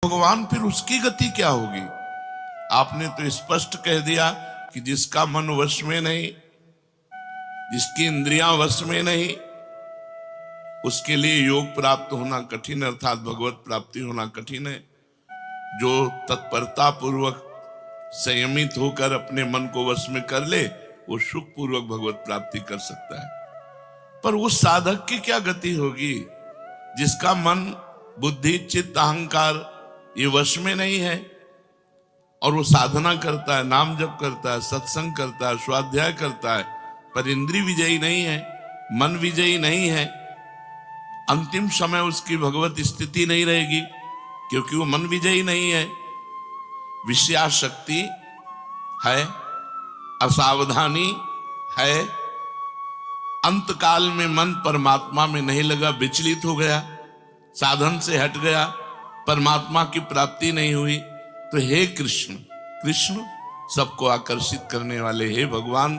भगवान फिर उसकी गति क्या होगी? आपने तो स्पष्ट कह दिया कि जिसका मन वश में नहीं, जिसकी इंद्रियां वश में नहीं, उसके लिए योग प्राप्त होना कठिन, अर्थात भगवत प्राप्ति होना कठिन है। जो तत्परता पूर्वक संयमित होकर अपने मन को वश में कर ले, वो सुख पूर्वक भगवत प्राप्ति कर सकता है। पर उस साधक की क्या गति होगी जिसका मन, बुद्धि, चित्त, अहंकार ये वश में नहीं है, और वो साधना करता है, नाम जप करता है, सत्संग करता है, स्वाध्याय करता है, पर इंद्रिय विजयी नहीं है, मन विजयी नहीं है। अंतिम समय उसकी भगवत स्थिति नहीं रहेगी, क्योंकि वो मन विजयी नहीं है, विषयाशक्ति है, असावधानी है, अंतकाल में मन परमात्मा में नहीं लगा, विचलित हो गया, साधन से हट गया, परमात्मा की प्राप्ति नहीं हुई। तो हे कृष्ण, कृष्ण सबको आकर्षित करने वाले, हे भगवान,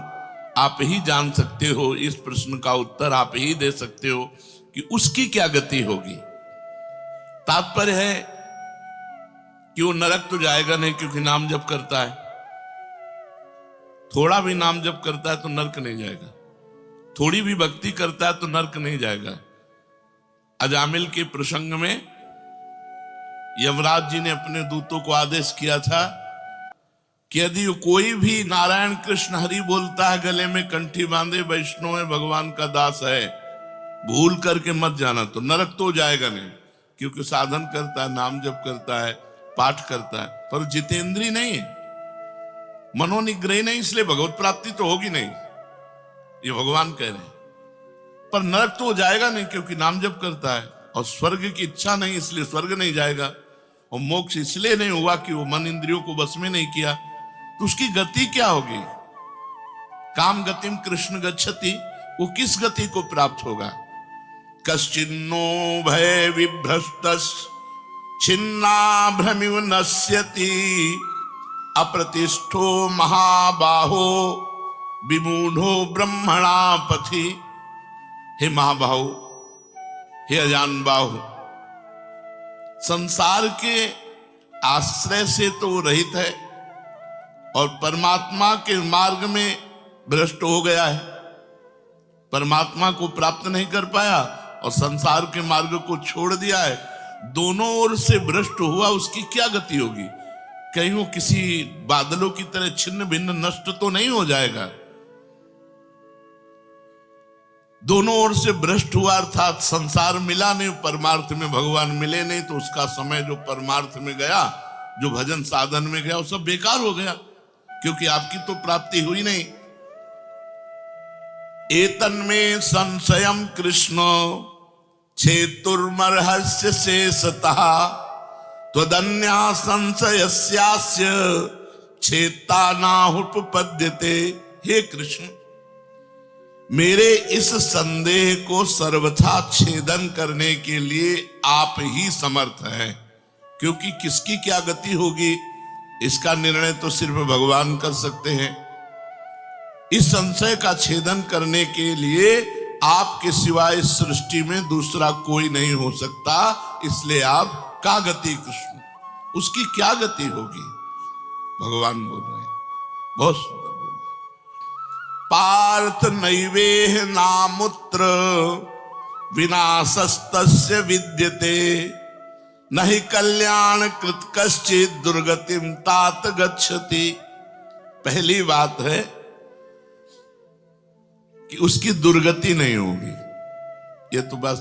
आप ही जान सकते हो, इस प्रश्न का उत्तर आप ही दे सकते हो कि उसकी क्या गति होगी। तात्पर्य है कि वो नरक तो जाएगा नहीं, क्योंकि नाम जप करता है। थोड़ा भी नाम जप करता है तो नरक नहीं जाएगा, थोड़ी भी भक्ति करता है तो नरक नहीं जाएगा। अजामिल के प्रसंग में यमराज जी ने अपने दूतों को आदेश किया था कि यदि कोई भी नारायण कृष्ण हरि बोलता है, गले में कंठी बांधे, वैष्णव है, भगवान का दास है, भूल करके मत जाना, तो नरक तो जाएगा नहीं, क्योंकि साधन करता है, नाम जप करता है, पाठ करता है, पर जितेंद्रीय नहीं है, मनोनिग्रही नहीं, इसलिए भगवत प्राप्ति तो होगी नहीं, ये भगवान कह रहे हैं। पर नरक तो जाएगा नहीं, क्योंकि नाम जप करता है, और स्वर्ग की इच्छा नहीं, इसलिए स्वर्ग नहीं जाएगा, और मोक्ष इसलिए नहीं हुआ कि वो मन इंद्रियों को बस में नहीं किया। तो उसकी गति क्या होगी? काम गतिम कृष्ण गच्छति, वो किस गति को प्राप्त होगा? कश्चिन्नो भय विभ्रष्टस् छिन्ना भ्रमिव नश्यति अप्रतिष्ठो महाबाहो विमूढ़ो ब्रह्मणा पथि। हे महाबाहो, हे अजान बाहु, संसार के आश्रय से तो वो रहित है, और परमात्मा के मार्ग में भ्रष्ट हो गया है, परमात्मा को प्राप्त नहीं कर पाया और संसार के मार्ग को छोड़ दिया है, दोनों ओर से भ्रष्ट हुआ। उसकी क्या गति होगी? कहीं वो किसी बादलों की तरह छिन्न भिन्न नष्ट तो नहीं हो जाएगा? दोनों ओर से भ्रष्ट हुआ, अर्थात संसार मिला नहीं, परमार्थ में भगवान मिले नहीं, तो उसका समय जो परमार्थ में गया, जो भजन साधन में गया, वो सब बेकार हो गया, क्योंकि आपकी तो प्राप्ति हुई नहीं। एतन्मे संशयम कृष्ण छेतुर्मर्हस्य शेषतः त्वदन्या संशयस्यास्य छेता नाहुपपद्यते। हे कृष्ण, मेरे इस संदेह को सर्वथा छेदन करने के लिए आप ही समर्थ हैं, क्योंकि किसकी क्या गति होगी इसका निर्णय तो सिर्फ भगवान कर सकते हैं। इस संशय का छेदन करने के लिए आपके सिवाय इस सृष्टि में दूसरा कोई नहीं हो सकता, इसलिए आप का गति कृष्ण, उसकी क्या गति होगी? भगवान बोल रहे हैं, बहुत सुंदर बोल रहे हैं। पार्थ नैवेह नामुत्र विनाशस्तस्य विद्यते नहि कल्याण कृत कश्चित् दुर्गतिम तात गच्छति। पहली बात है कि उसकी दुर्गति नहीं होगी, ये तो बस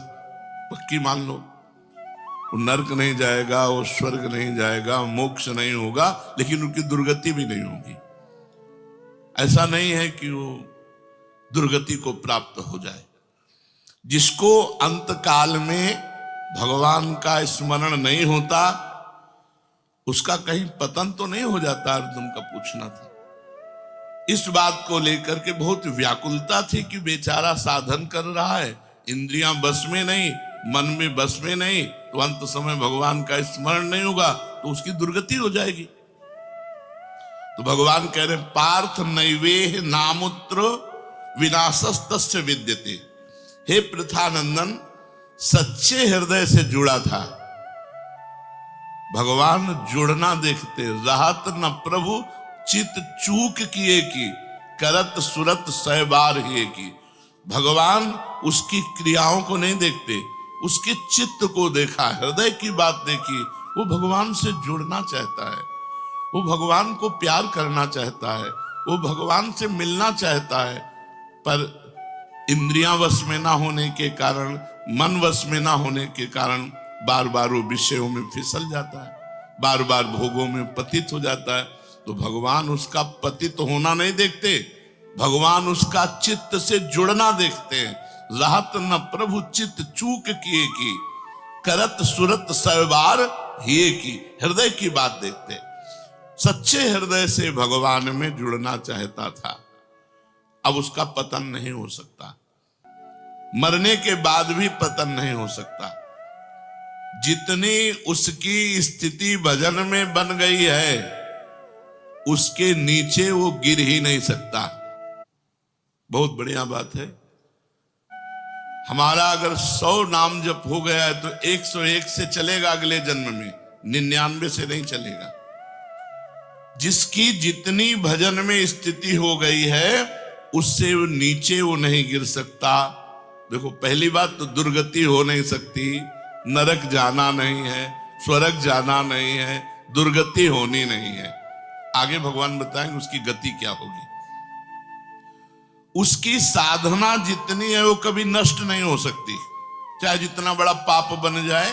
पक्की मान लो। वो नरक नहीं जाएगा, वो स्वर्ग नहीं जाएगा, मोक्ष नहीं होगा, लेकिन उनकी दुर्गति भी नहीं होगी। ऐसा नहीं है कि वो दुर्गति को प्राप्त हो जाए। जिसको अंतकाल में भगवान का स्मरण नहीं होता, उसका कहीं पतन तो नहीं हो जाता? अर्जुन का पूछना था। इस बात को लेकर के बहुत व्याकुलता थी कि बेचारा साधन कर रहा है, इंद्रियां बस में नहीं, मन में बस में नहीं, तो अंत समय भगवान का स्मरण नहीं होगा तो उसकी दुर्गति हो जाएगी। तो भगवान कह रहे पार्थ नैवेह नामुत्र विनाशस्तस्य विद्यते। हे पृथानंदन, सच्चे हृदय से जुड़ा था, भगवान जुड़ना देखते। रहत न प्रभु चित चूक किए की, करत सुरत सै बार हिए की। भगवान उसकी क्रियाओं को नहीं देखते, उसके चित्त को देखा, हृदय की बात देखी। वो भगवान से जुड़ना चाहता है, वो भगवान को प्यार करना चाहता है, वो भगवान से मिलना चाहता है, पर इंद्रियां वश में ना होने के कारण, मन वश में ना होने के कारण बार बार वो विषयों में फिसल जाता है, बार बार भोगों में पतित हो जाता है। तो भगवान उसका पतित होना नहीं देखते, भगवान उसका चित्त से जुड़ना देखते हैं। रहत न प्रभु चित्त चूक किए की, करत सुरत सैबार हिए की। हृदय की बात देखते, सच्चे हृदय से भगवान में जुड़ना चाहता था। अब उसका पतन नहीं हो सकता, मरने के बाद भी पतन नहीं हो सकता। जितनी उसकी स्थिति भजन में बन गई है, उसके नीचे वो गिर ही नहीं सकता। बहुत बढ़िया बात है। हमारा अगर 100 नाम जप हो गया है तो 101 से चलेगा अगले जन्म में, 99 से नहीं चलेगा। जिसकी जितनी भजन में स्थिति हो गई है, उससे वो नीचे वो नहीं गिर सकता। देखो, पहली बात तो दुर्गति हो नहीं सकती, नरक जाना नहीं है, स्वर्ग जाना नहीं है, दुर्गति होनी नहीं है। आगे भगवान बताएंगे उसकी गति क्या होगी। उसकी साधना जितनी है वो कभी नष्ट नहीं हो सकती। चाहे जितना बड़ा पाप बन जाए,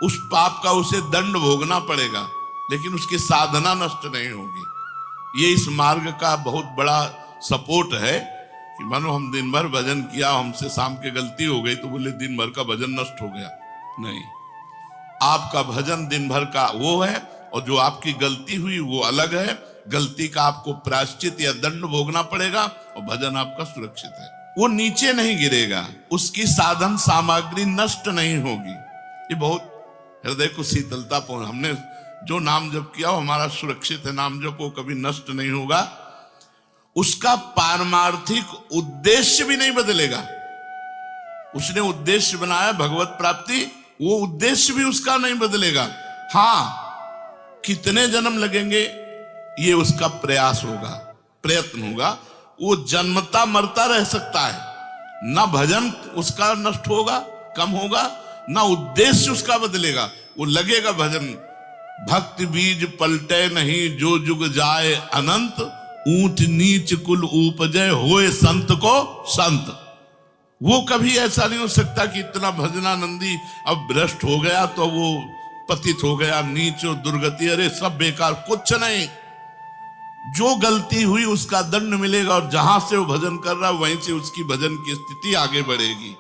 उस पाप का उसे दंड भोगना पड़ेगा, लेकिन उसकी साधना नष्ट नहीं होगी। ये इस मार्ग का बहुत बड़ा सपोर्ट है कि मानो हम दिन भर भजन किया, हमसे शाम के गलती हो गई तो बोले दिन भर का भजन नष्ट हो गया। नहीं, आपका भजन दिन भर का वो है, और जो आपकी गलती हुई वो अलग है। गलती का आपको प्रायश्चित या दंड भोगना पड़ेगा, और भजन आपका सुरक्षित है, वो नीचे नहीं गिरेगा, उसकी साधन सामग्री नष्ट नहीं होगी। ये बहुत हृदय को शीतलता पहुंच। हमने जो नाम जप किया वो हमारा सुरक्षित है, नाम जप वो कभी नष्ट नहीं होगा। उसका पारमार्थिक उद्देश्य भी नहीं बदलेगा। उसने उद्देश्य बनाया भगवत प्राप्ति, वो उद्देश्य भी उसका नहीं बदलेगा। हाँ, कितने जन्म लगेंगे ये उसका प्रयास होगा, प्रयत्न होगा। वो जन्मता मरता रह सकता है, ना भजन उसका नष्ट होगा, कम होगा, ना उद्देश्य उसका बदलेगा। वो लगेगा भजन। भक्ति बीज पलटे नहीं, जो जुग जाए अनंत, ऊंच नीच कुल उपजय होए संत को संत। वो कभी ऐसा नहीं हो सकता कि इतना भजनानंदी अब भ्रष्ट हो गया तो वो पतित हो गया, नीच और दुर्गति, अरे सब बेकार, कुछ नहीं। जो गलती हुई उसका दंड मिलेगा, और जहां से वो भजन कर रहा है वहीं से उसकी भजन की स्थिति आगे बढ़ेगी।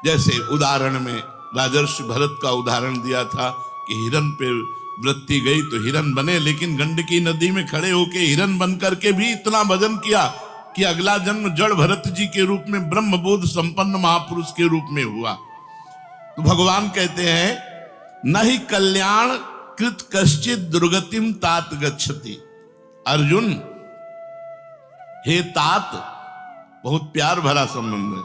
जैसे उदाहरण में राजर्षि भरत का उदाहरण दिया था कि हिरन पे वृत्ति गई तो हिरन बने, लेकिन गंडकी नदी में खड़े होके हिरन बन करके भी इतना भजन किया कि अगला जन्म जड़ भरत जी के रूप में ब्रह्मबोध संपन्न महापुरुष के रूप में हुआ। तो भगवान कहते हैं, नहीं कल्याण कृत कश्चित दुर्गतिम तात गच्छति। अर्जुन, हे तात, बहुत प्यार भरा संबंध है,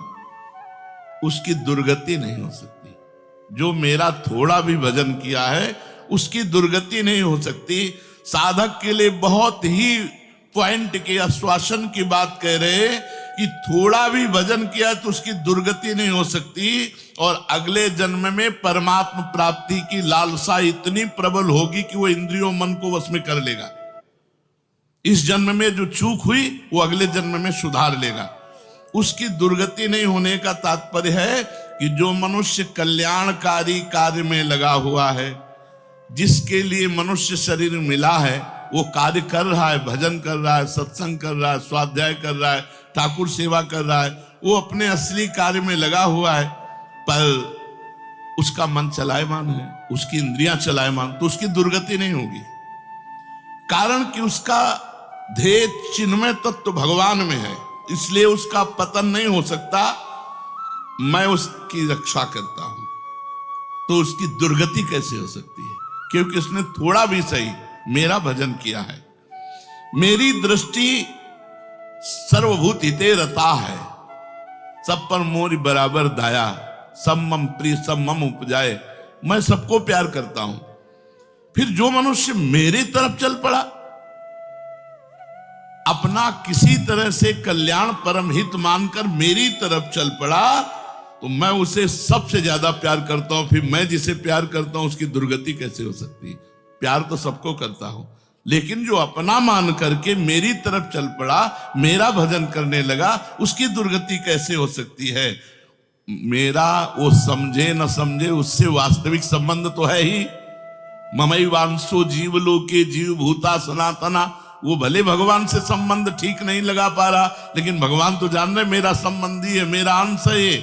उसकी दुर्गति नहीं हो सकती। जो मेरा थोड़ा भी भजन किया है उसकी दुर्गति नहीं हो सकती। साधक के लिए बहुत ही पॉइंट के आश्वासन की बात कह रहे कि थोड़ा भी भजन किया तो उसकी दुर्गति नहीं हो सकती, और अगले जन्म में परमात्मा प्राप्ति की लालसा इतनी प्रबल होगी कि वो इंद्रियों मन को वश में कर लेगा। इस जन्म में जो चूक हुई वो अगले जन्म में सुधार लेगा। उसकी दुर्गति नहीं होने का तात्पर्य है कि जो मनुष्य कल्याणकारी कार्य में लगा हुआ है, जिसके लिए मनुष्य शरीर मिला है, वो कार्य कर रहा है, भजन कर रहा है, सत्संग कर रहा है, स्वाध्याय कर रहा है, ठाकुर सेवा कर रहा है, वो अपने असली कार्य में लगा हुआ है, पर उसका मन चलायमान है, उसकी इंद्रियां चलायमान, तो उसकी दुर्गति नहीं होगी। कारण कि उसका ध्येय चिन्मय तत्व भगवान में है, इसलिए उसका पतन नहीं हो सकता। मैं उसकी रक्षा करता हूं, तो उसकी दुर्गति कैसे हो सकती है? क्योंकि उसने थोड़ा भी सही मेरा भजन किया है। मेरी दृष्टि सर्वभूत हिते रता है, सब पर मोरी बराबर दाया, सब मम प्रिय सब मम उपजाए। मैं सबको प्यार करता हूं, फिर जो मनुष्य मेरी तरफ चल पड़ा, अपना किसी तरह से कल्याण परम हित मानकर मेरी तरफ चल पड़ा, तो मैं उसे सबसे ज्यादा प्यार करता हूं। फिर मैं जिसे प्यार करता हूं उसकी दुर्गति कैसे हो सकती है? प्यार तो सबको करता हूं, लेकिन जो अपना मान करके मेरी तरफ चल पड़ा, मेरा भजन करने लगा, उसकी दुर्गति कैसे हो सकती है? मेरा वो समझे न समझे, उससे वास्तविक संबंध तो है ही। ममई वांसो जीव लोके जीव भूता सनातना। वो भले भगवान से संबंध ठीक नहीं लगा पा रहा, लेकिन भगवान तो जान रहे मेरा संबंधी है, मेरा अंश है। ये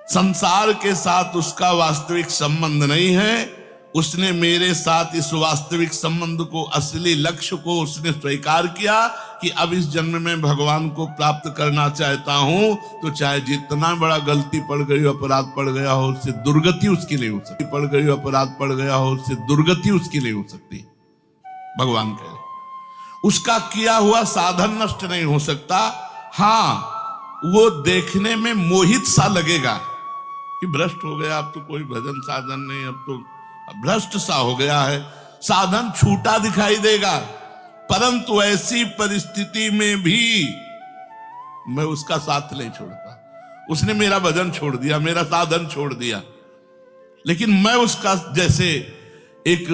संसार के साथ उसका वास्तविक संबंध नहीं है। उसने मेरे साथ इस वास्तविक संबंध को, असली लक्ष्य को उसने स्वीकार किया कि अब इस जन्म में भगवान को प्राप्त करना चाहता हूं, तो चाहे जितना बड़ा गलती पड़ गई, अपराध पड़ गया हो, उससे दुर्गति उसकी नहीं हो सकती। पड़ गई, अपराध पड़ गया हो, उससे दुर्गति उसकी नहीं हो सकती। भगवान कह रहे उसका किया हुआ साधन नष्ट नहीं हो सकता। हां, वो देखने में मोहित सा लगेगा कि भ्रष्ट हो गया, अब तो कोई भजन साधन नहीं, अब तो भ्रष्ट सा हो गया है, साधन छूटा दिखाई देगा। परंतु ऐसी परिस्थिति में भी मैं उसका साथ नहीं छोड़ता। उसने मेरा भजन छोड़ दिया, मेरा साधन छोड़ दिया, लेकिन मैं उसका, जैसे एक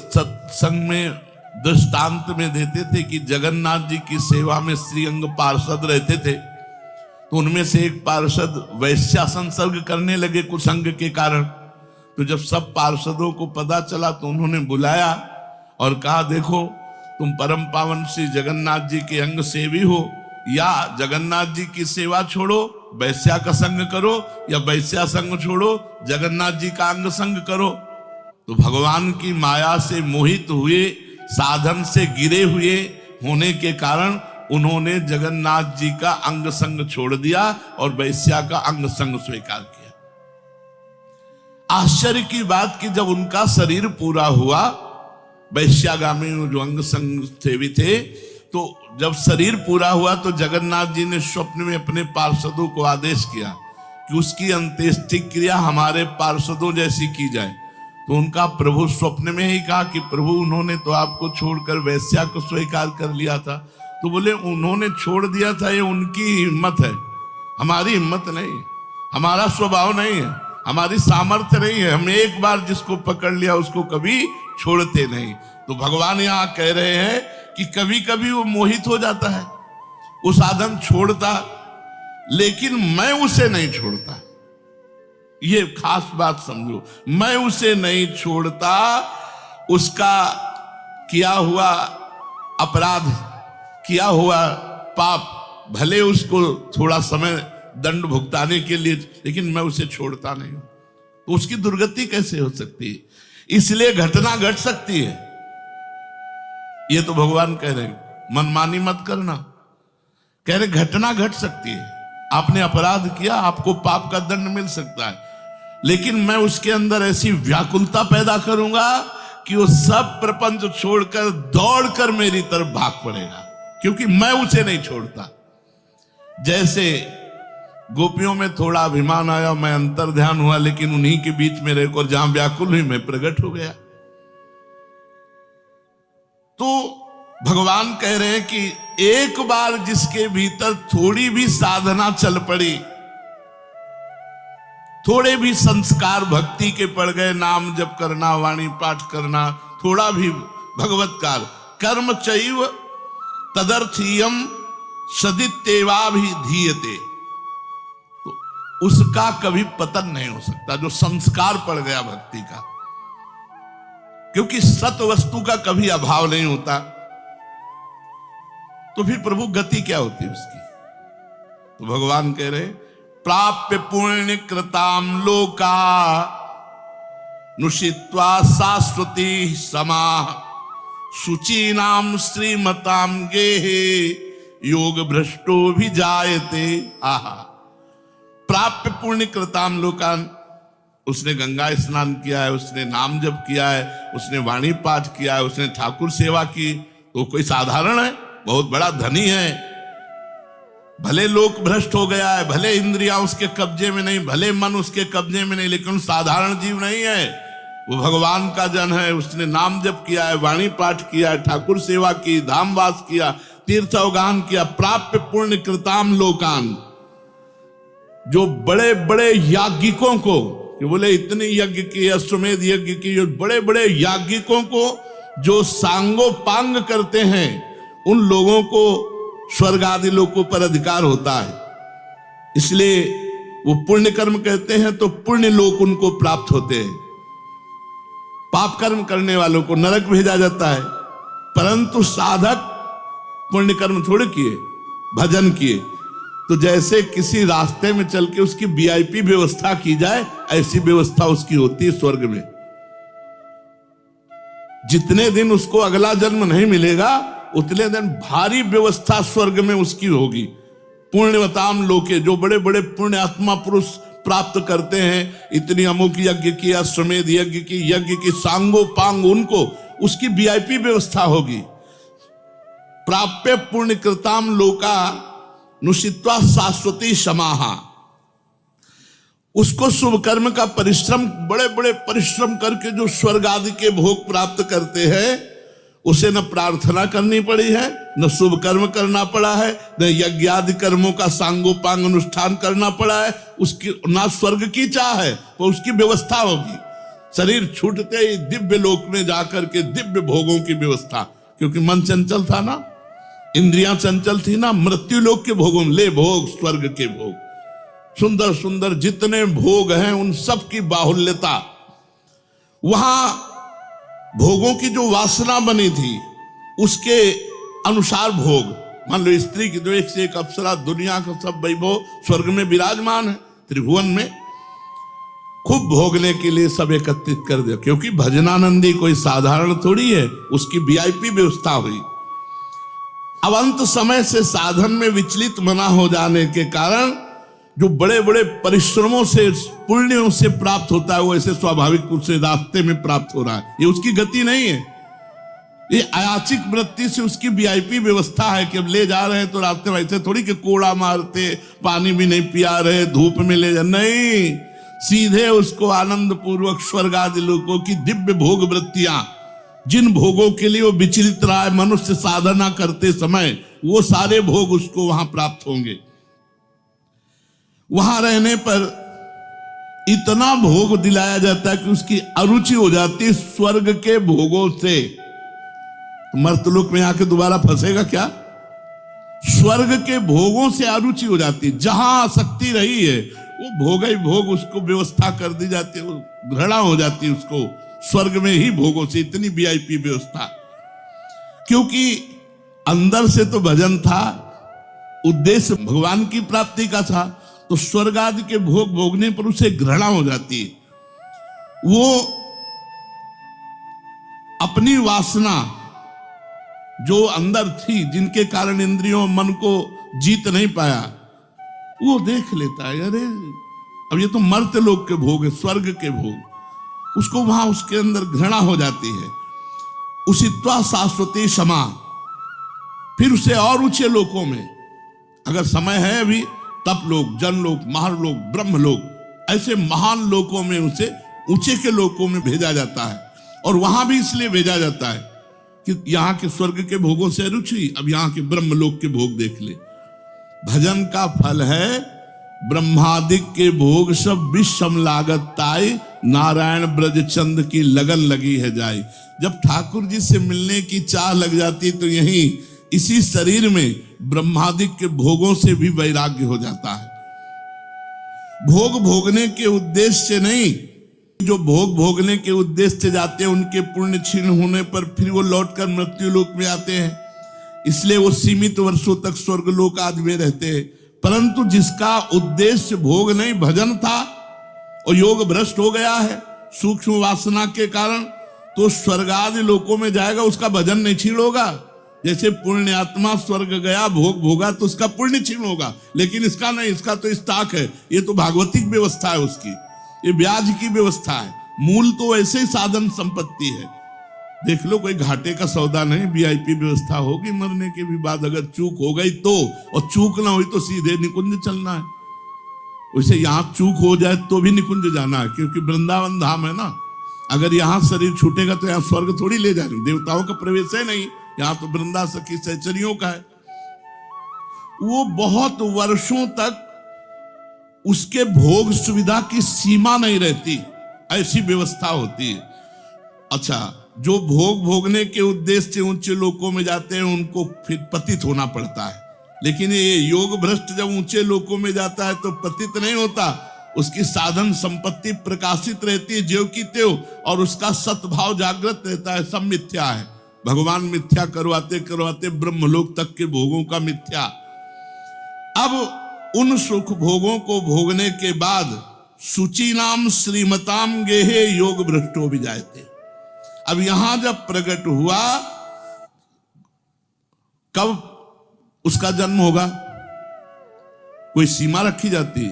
सत्संग में दृष्टांत में देते थे कि जगन्नाथ जी की सेवा में श्रीअंग पार्षद रहते थे, तो उनमें से एक पार्षद वैश्या संसर्ग करने लगे कुसंग के कारण। तो जब सब पार्षदों को पता चला तो उन्होंने बुलाया और कहा, देखो तुम परम पावन श्री जगन्नाथ जी के अंग सेवी हो, या जगन्नाथ जी की सेवा छोड़ो वैश्या का संग करो, या वैश्या संग छोड़ो जगन्नाथ जी का अंग संग करो। तो भगवान की माया से मोहित हुए, साधन से गिरे हुए होने के कारण उन्होंने जगन्नाथ जी का अंग संग छोड़ दिया और वैश्या का अंग संग स्वीकार किया। आश्चर्य की बात कि जब उनका शरीर पूरा हुआ, वैश्यागामी जो अंग संग सेवी थे, तो जब शरीर पूरा हुआ तो जगन्नाथ जी ने स्वप्न में अपने पार्षदों को आदेश किया कि उसकी अंत्येष्टि क्रिया हमारे पार्षदों जैसी की जाए। तो उनका प्रभु स्वप्न में ही कहा कि प्रभु उन्होंने तो आपको छोड़कर वैश्या को स्वीकार कर लिया था। तो बोले उन्होंने छोड़ दिया था, ये उनकी हिम्मत है, हमारी हिम्मत नहीं, हमारा स्वभाव नहीं है, हमारी सामर्थ्य नहीं है। हम एक बार जिसको पकड़ लिया उसको कभी छोड़ते नहीं। तो भगवान यहां कह रहे हैं कि कभी कभी वो मोहित हो जाता है, वो साधन छोड़ता, लेकिन मैं उसे नहीं छोड़ता। ये खास बात समझो, मैं उसे नहीं छोड़ता। उसका किया हुआ अपराध, किया हुआ पाप, भले उसको थोड़ा समय दंड भुगताने के लिए, लेकिन मैं उसे छोड़ता नहीं हूं। तो उसकी दुर्गति कैसे हो सकती है? इसलिए घटना घट सकती है। ये तो भगवान कह रहे हैं मनमानी मत करना, कह रहे घटना घट सकती है। आपने अपराध किया, आपको पाप का दंड मिल सकता है, लेकिन मैं उसके अंदर ऐसी व्याकुलता पैदा करूंगा कि वो सब प्रपंच छोड़कर दौड़कर मेरी तरफ भाग पड़ेगा, क्योंकि मैं उसे नहीं छोड़ता। जैसे गोपियों में थोड़ा अभिमान आया, मैं अंतर ध्यान हुआ, लेकिन उन्हीं के बीच में रहकर जहां व्याकुल हुई मैं प्रकट हो गया। तो भगवान कह रहे हैं कि एक बार जिसके भीतर थोड़ी भी साधना चल पड़ी, थोड़े भी संस्कार भक्ति के पड़ गए, नाम जप करना, वाणी पाठ करना, थोड़ा भी भगवत्कार, कर्म चैव तदर्थीयम सदित्येवाभिधीयते, तो उसका कभी पतन नहीं हो सकता जो संस्कार पड़ गया भक्ति का, क्योंकि सत वस्तु का कभी अभाव नहीं होता। तो फिर प्रभु गति क्या होती है उसकी? तो भगवान कह रहे प्राप्य पुण्य कृताम लोका नुषित्वा शाश्वती समाह शुचीनाम श्रीमताम गेहे योग भ्रष्टो भी जायते। आहा, प्राप्य पुण्य कृताम लोकान, उसने गंगा स्नान किया है, उसने नाम जप किया है, उसने वाणी पाठ किया है, उसने ठाकुर सेवा की, तो कोई साधारण है? बहुत बड़ा धनी है। भले लोक भ्रष्ट हो गया है, भले इंद्रियां उसके कब्जे में नहीं, भले मन उसके कब्जे में नहीं, लेकिन साधारण जीव नहीं है। वो भगवान का जन है, उसने नाम जप किया है, वाणी पाठ किया है, ठाकुर सेवा की, धामवास किया, तीर्थ अवगान किया, प्राप्य पुण्य कृताम लोकान। जो बड़े बड़े याज्ञिकों को, कि बोले इतने यज्ञ किए, अश्वमेध यज्ञ की, जो बड़े बड़े याज्ञिकों को जो सांगोपांग करते हैं, उन लोगों को स्वर्ग आदि लोकों पर अधिकार होता है। इसलिए वो पुण्य कर्म कहते हैं तो पुण्य लोक उनको प्राप्त होते हैं। पाप कर्म करने वालों को नरक भेजा जाता है। परंतु साधक पुण्य कर्म थोड़े किए, भजन किए, तो जैसे किसी रास्ते में चल के उसकी वीआईपी व्यवस्था की जाए, ऐसी व्यवस्था उसकी होती है स्वर्ग में। जितने दिन उसको अगला जन्म नहीं मिलेगा, उतने दिन भारी व्यवस्था स्वर्ग में उसकी होगी। पुण्यवताम लोके, जो बड़े बड़े पुण्य आत्मा पुरुष प्राप्त करते हैं, इतनी अमुक यज्ञ की, अश्वमेध यज्ञ की सांगोपांग, उनको उसकी वीआईपी व्यवस्था होगी। प्राप्य पुण्य कृताम लोका नुषित्वा शाश्वती समाहा। उसको शुभ कर्म का परिश्रम, बड़े बड़े परिश्रम करके जो स्वर्ग आदि के भोग प्राप्त करते हैं, उसे न प्रार्थना करनी पड़ी है, न शुभ कर्म करना पड़ा है, न यज्ञ आदि कर्मों का सांगोपांग अनुष्ठान करना पड़ा है, उसकी ना स्वर्ग की चाह है, तो उसकी व्यवस्था होगी। शरीर छूटते ही दिव्य लोक में जाकर के दिव्य भोगों की व्यवस्था, क्योंकि मन चंचल था ना, इंद्रियां चंचल थी ना, मृत्यु लोक के भोगों में ले भोग, स्वर्ग के भोग, सुंदर सुंदर जितने भोग हैं उन सब की बाहुल्यता। वहां भोगों की जो वासना बनी थी उसके अनुसार भोग। मान लो स्त्री की तो एक से एक अप्सरा, दुनिया का सब वैभव स्वर्ग में विराजमान है, त्रिभुवन में खूब भोगने के लिए सब एकत्रित कर दिया। क्योंकि भजनानंदी कोई साधारण थोड़ी है, उसकी वीआईपी व्यवस्था हुई। अब अंत समय से साधन में विचलित मना हो जाने के कारण जो बड़े बड़े परिश्रमों से, पुण्यों से प्राप्त होता है, वो ऐसे स्वाभाविक रूप से रास्ते में प्राप्त हो रहा है। ये उसकी गति नहीं है, ये अयाचिक वृत्ति से उसकी वीआईपी व्यवस्था है कि अब ले जा रहे हैं तो रास्ते में ऐसे थोड़ी कि कोड़ा मारते, पानी भी नहीं पिया रहे, धूप में ले जा, नहीं, सीधे उसको आनंद पूर्वक स्वर्ग आदि लोगों की दिव्य भोग वृत्तियां, जिन भोगों के लिए वो विचलित रहा है मनुष्य साधना करते समय, वो सारे भोग उसको वहां प्राप्त होंगे। वहां रहने पर इतना भोग दिलाया जाता है कि उसकी अरुचि हो जाती है स्वर्ग के भोगों से। मर्तलोक में आके दोबारा फंसेगा क्या? स्वर्ग के भोगों से अरुचि हो जाती है। जहां आसक्ति रही है वो भोग ही भोग उसको व्यवस्था कर दी जाती है, वो घृणा हो जाती है उसको स्वर्ग में ही भोगों से। इतनी वीआईपी व्यवस्था, क्योंकि अंदर से तो भजन था, उद्देश्य भगवान की प्राप्ति का था, तो स्वर्ग आदि के भोग भोगने पर उसे घृणा हो जाती है। वो अपनी वासना जो अंदर थी, जिनके कारण इंद्रियों मन को जीत नहीं पाया, वो देख लेता है, अरे अब ये तो मर्त्य लोक के भोग है, स्वर्ग के भोग, उसको वहां उसके अंदर घृणा हो जाती है। उसित्वा शाश्वती क्षमा, फिर उसे और ऊंचे लोकों में, अगर समय है अभी, तप लोक, जन लोक, महालोक, ब्रह्म लोक, ऐसे महान लोकों में उसे ऊंचे के लोकों में भेजा जाता है। और वहां भी इसलिए भेजा जाता है कि यहाँ के स्वर्ग के भोगों से रुचि, अब यहाँ के ब्रह्म लोक के भोग देख ले। भजन का फल है ब्रह्मादिक के भोग सब विषम लागत ताई, नारायण ब्रज चंद की लगन लगी है जाई। जब ठाकुर जी से मिलने की चाह लग जाती तो यही इसी शरीर में ब्रह्मादिक के भोगों से भी वैराग्य हो जाता है। भोग भोगने के उद्देश्य से नहीं, जो भोग भोगने के उद्देश्य से जाते हैं उनके पुण्य क्षीण होने पर फिर वो लौटकर मृत्यु लोक में आते हैं, इसलिए वो सीमित वर्षों तक स्वर्ग लोक आदि में रहते हैं। परंतु जिसका उद्देश्य भोग नहीं भजन था और योग भ्रष्ट हो गया है सूक्ष्म वासना के कारण, तो स्वर्ग आदि लोकों में जाएगा, उसका भजन नहीं क्षीण होगा। जैसे पुण्य आत्मा स्वर्ग गया, भोग भोगा, तो उसका पुण्य क्षीण होगा, लेकिन इसका नहीं, इसका तो स्टॉक है, ये तो भागवतिक व्यवस्था है उसकी, ये ब्याज की व्यवस्था है। मूल तो ऐसे ही साधन संपत्ति है। देख लो, कोई घाटे का सौदा नहीं, वीआईपी व्यवस्था होगी। मरने के भी बाद अगर चूक हो गई तो, और चूक ना हुई तो सीधे निकुंज चलना है। वैसे यहां चूक हो जाए तो भी निकुंज जाना है, क्योंकि वृंदावन धाम है ना, अगर यहां शरीर छूटेगा तो यहां स्वर्ग थोड़ी ले जाएंगे, देवताओं का प्रवेश है नहीं, यहां तो वृंदा सखी सहचरियों का है। वो बहुत वर्षों तक उसके भोग सुविधा की सीमा नहीं रहती, ऐसी व्यवस्था होती है। अच्छा, जो भोग भोगने के उद्देश्य से ऊंचे लोकों में जाते हैं उनको फिर पतित होना पड़ता है, लेकिन ये योग भ्रष्ट जब ऊंचे लोकों में जाता है तो पतित नहीं होता, उसकी साधन संपत्ति प्रकाशित रहती है ज्यों की त्यों, और उसका सद्भाव जागृत रहता है। सब मिथ्या है, भगवान मिथ्या करवाते करवाते ब्रह्मलोक तक के भोगों का मिथ्या। अब उन सुख भोगों को भोगने के बाद शुचि नाम श्रीमताम गेहे योग भ्रष्टो भी जाते। अब यहां जब प्रकट हुआ, कब उसका जन्म होगा? कोई सीमा रखी जाती है?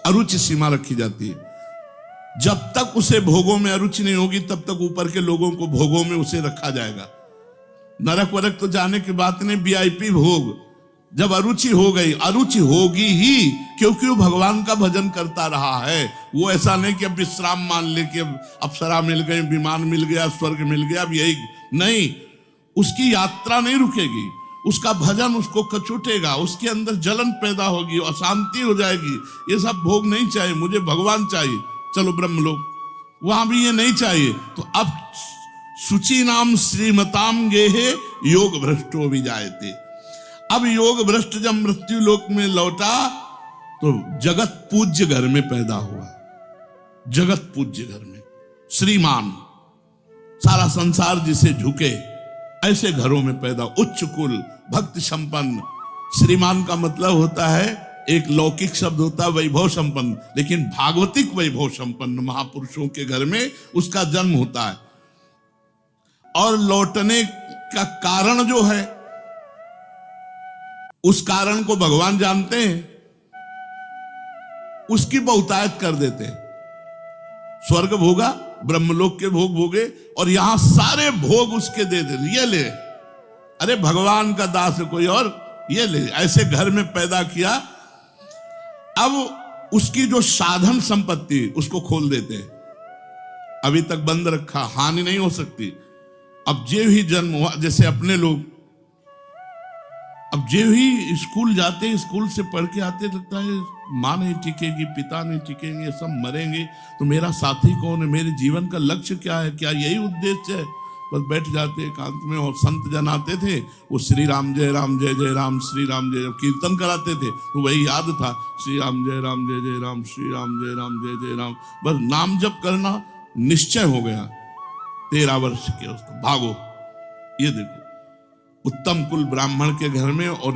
अरुचि सीमा रखी जाती है। जब तक उसे भोगों में अरुचि नहीं होगी तब तक ऊपर के लोगों को भोगों में उसे रखा जाएगा। नरक वरक तो जाने की बात नहीं, वीआईपी भोग। जब अरुचि हो गई, अरुचि होगी ही, क्योंकि वो भगवान का भजन करता रहा है। वो ऐसा नहीं कि अब विश्राम मान ले कि अब अप्सरा मिल गई, विमान मिल गया, स्वर्ग मिल गया, अब यही नहीं। उसकी यात्रा नहीं रुकेगी, उसका भजन उसको कचुटेगा, उसके अंदर जलन पैदा होगी, अशांति हो जाएगी। ये सब भोग नहीं चाहिए, मुझे भगवान चाहिए, चलो ब्रह्मलोक, वहां भी ये नहीं चाहिए। तो अब शुचि नाम श्रीमताम गेहे योग भ्रष्टो भी जायते। अब योग भ्रष्ट जब मृत्यु लोक में लौटा तो जगत पूज्य घर में पैदा हुआ। जगत पूज्य घर में श्रीमान, सारा संसार जिसे झुके, ऐसे घरों में पैदा, उच्च कुल, भक्ति संपन्न। श्रीमान का मतलब होता है, एक लौकिक शब्द होता है वैभव संपन्न, लेकिन भागवतिक वैभव संपन्न महापुरुषों के घर में उसका जन्म होता है। और लौटने का कारण जो है, उस कारण को भगवान जानते हैं, उसकी बहुतायत कर देते हैं। स्वर्ग भोगा, ब्रह्मलोक के भोग भोगे, और यहां सारे भोग उसके दे दे, ये ले, अरे भगवान का दास है कोई और, ये ले, ऐसे घर में पैदा किया। अब उसकी जो साधन संपत्ति उसको खोल देते हैं, अभी तक बंद रखा, हानि नहीं हो सकती। अब जो ही जन्म हुआ, जैसे अपने लोग अब जो ही स्कूल जाते, स्कूल से पढ़ के आते, लगता है माँ नहीं टिकेगी, पिता नहीं टिकेंगे, सब मरेंगे, तो मेरा साथी कौन है, मेरे जीवन का लक्ष्य क्या है, क्या यही उद्देश्य है? बस बैठ जाते एकांत में, और संत जन आते थे, वो श्री राम जय राम जय जय राम, श्री राम जय, कीर्तन कराते थे तो वही याद था, श्री राम जय राम जय जय राम, श्री राम जय राम जय जय राम। बस नाम जप करना निश्चय हो गया। 13 वर्ष के उसको भागो। ये देखो, उत्तम कुल ब्राह्मण के घर में, और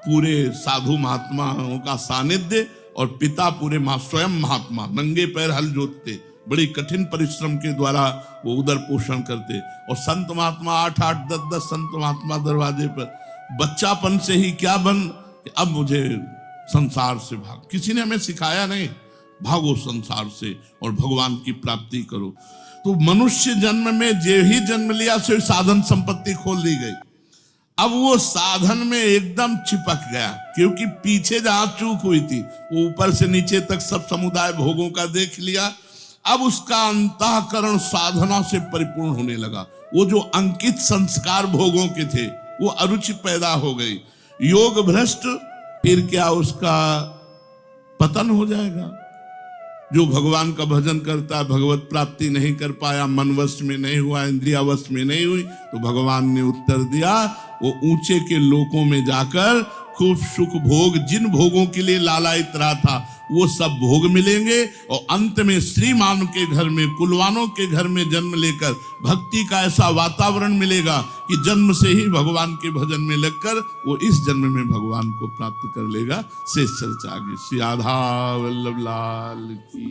पूरे साधु महात्माओं का सानिध्य, और पिता पूरे स्वयं महात्मा, नंगे पैर हल जोतते, बड़ी कठिन परिश्रम के द्वारा वो उदर पोषण करते। और संत महात्मा 8-8, 10-10 संत महात्मा दरवाजे पर। बच्चापन से ही क्या बन, अब मुझे संसार से भाग, किसी ने हमें सिखाया नहीं, भागो संसार से और भगवान की प्राप्ति करो। तो मनुष्य जन्म में जे ही जन्म लिया से साधन संपत्ति खोल दी गई। अब वो साधन में एकदम चिपक गया, क्योंकि पीछे जहां चूक हुई थी वो ऊपर से नीचे तक सब समुदाय भोगों का देख लिया। अब उसका अंतःकरण साधना से परिपूर्ण होने लगा। वो जो अंकित संस्कार भोगों के थे वो अरुचि पैदा हो गई। योग भ्रष्ट, फिर क्या उसका पतन हो जाएगा। जो भगवान का भजन करता है, भगवत प्राप्ति नहीं कर पाया, मन वश में नहीं हुआ, इंद्रिया वश में नहीं हुई, तो भगवान ने उत्तर दिया, वो ऊंचे के लोकों में जाकर खूब सुख भोग, जिन भोगों के लिए लालायित रहा था वो सब भोग मिलेंगे, और अंत में श्रीमान के घर में, कुलवानों के घर में जन्म लेकर भक्ति का ऐसा वातावरण मिलेगा कि जन्म से ही भगवान के भजन में लगकर वो इस जन्म में भगवान को प्राप्त कर लेगा। शेष चर्चा आगे। श्री राधा वल्लभ लाल की।